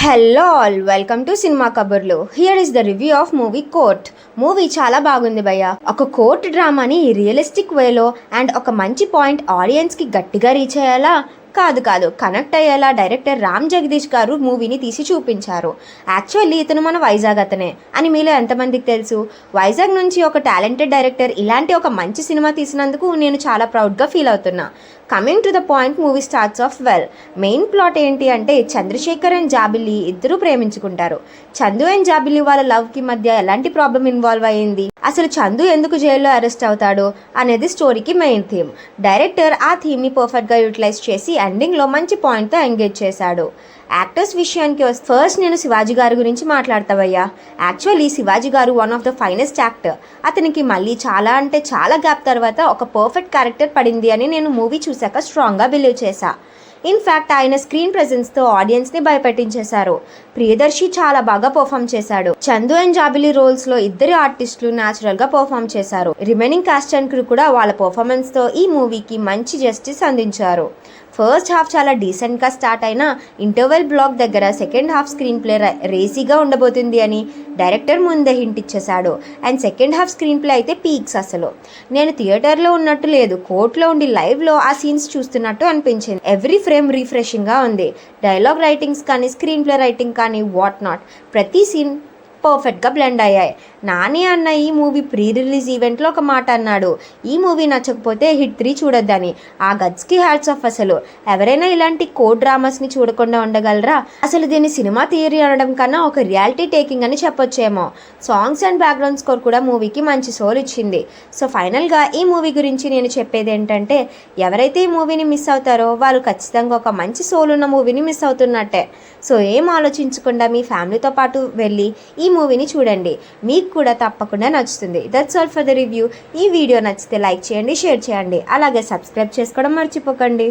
Hello all, welcome to cinema Kaburlu. Here is the review of movie Court. Movie చాలా బాగుంది భయ్య. ఒక court డ్రామాని రియలిస్టిక్ వేలో అండ్ ఒక మంచి పాయింట్ ఆడియన్స్కి గట్టిగా రీచ్ అయ్యేలా కాదు కనెక్ట్ అయ్యేలా డైరెక్టర్ రామ్ జగదీష్ గారు మూవీని తీసి చూపించారు. యాక్చువల్లీ ఇతను మన వైజాగ్ అతనే అని మీలో ఎంతమందికి తెలుసు? వైజాగ్ నుంచి ఒక టాలెంటెడ్ డైరెక్టర్ ఇలాంటి ఒక మంచి సినిమా తీసినందుకు నేను చాలా ప్రౌడ్గా ఫీల్ అవుతున్నా. Coming to the point, movie starts of well. Main plot ఏంటి అంటే చంద్రశేఖర్ అండ్ జాబిల్లి ఇద్దరూ ప్రేమించుకుంటారు. చందు అండ్ జాబిల్లి వాళ్ళ లవ్కి మధ్య ఎలాంటి ప్రాబ్లం ఇన్వాల్వ్ అయ్యింది, అసలు చందు ఎందుకు జైల్లో అరెస్ట్ అవుతాడు అనేది స్టోరీకి మెయిన్ థీమ్. డైరెక్టర్ ఆ థీమ్ని పర్ఫెక్ట్గా యూటిలైజ్ చేసి ఎండింగ్లో మంచి పాయింట్తో ఎంగేజ్ చేశాడు. యాక్టర్స్ విషయానికి వస్తే ఫస్ట్ నేను శివాజీ గారి గురించి మాట్లాడతావయ్యా. యాక్చువల్లీ శివాజీ గారు one of the finest actor. అతనికి మళ్ళీ చాలా గ్యాప్ తర్వాత ఒక పర్ఫెక్ట్ క్యారెక్టర్ పడింది అని నేను మూవీ చూశాక స్ట్రాంగ్గా బిలీవ్ చేశా. ఇన్ఫ్యాక్ట్ ఆయన స్క్రీన్ ప్రెజెన్స్తో ఆడియన్స్ని భయపెట్టించేశారు. ప్రియదర్శి చాలా బాగా పర్ఫామ్ చేశాడు. చందు అండ్ జాబిలి రోల్స్లో ఇద్దరు ఆర్టిస్టులు న్యాచురల్గా పర్ఫామ్ చేశారు. రిమైనింగ్ కాస్ట్ అండ్ క్రూ కూడా వాళ్ళ పర్ఫార్మెన్స్తో ఈ మూవీకి మంచి జస్టిస్ అందించారు. ఫస్ట్ హాఫ్ చాలా డీసెంట్గా స్టార్ట్ అయినా ఇంటర్వెల్ బ్లాక్ దగ్గర సెకండ్ హాఫ్ స్క్రీన్ ప్లే రేసీగా ఉండబోతుంది అని డైరెక్టర్ ముందే హింట్ ఇచ్చేశాడు. And second half screen play అయితే పీక్స్. అసలు నేను థియేటర్లో ఉన్నట్టు లేదు, కోర్టులో ఉండి లైవ్లో ఆ సీన్స్ చూస్తున్నట్టు అనిపించింది. ఎవ్రీ ఫ్రేమ్ రిఫ్రెషింగ్గా ఉంది. డైలాగ్ రైటింగ్స్ కానీ స్క్రీన్ ప్లే రైటింగ్ కానీ వాట్ నాట్, ప్రతి సీన్ పర్ఫెక్ట్గా బ్లెండ్ అయ్యాయి. నాని అన్న ఈ మూవీ ప్రీ రిలీజ్ ఈవెంట్లో ఒక మాట అన్నాడు, ఈ మూవీ నచ్చకపోతే హిట్ 3 చూడొద్దని. ఆ గట్స్కి హ్యాట్స్ ఆఫ్. అసలు ఎవరైనా ఇలాంటి కోడ్ డ్రామాస్ని చూడకుండా ఉండగలరా? అసలు దీన్ని సినిమా థియరీ అనడం కన్నా ఒక రియాలిటీ టేకింగ్ అని చెప్పొచ్చేమో. సాంగ్స్ అండ్ బ్యాక్గ్రౌండ్ స్కోర్ కూడా మూవీకి మంచి సోల్ ఇచ్చింది. సో ఫైనల్గా ఈ మూవీ గురించి నేను చెప్పేది ఏంటంటే, ఎవరైతే ఈ మూవీని మిస్ అవుతారో వాళ్ళు ఖచ్చితంగా ఒక మంచి సోల్ ఉన్న మూవీని మిస్ అవుతున్నట్టే. సో ఏం ఆలోచించకుండా మీ ఫ్యామిలీతో పాటు వెళ్ళి ఈ మూవీని చూడండి, మీకు కూడా తప్పకుండా నచ్చుతుంది. That's all for the review. ఈ వీడియో నచ్చితే లైక్ చేయండి, షేర్ చేయండి, అలాగే సబ్స్క్రైబ్ చేసుకోవడం మర్చిపోకండి.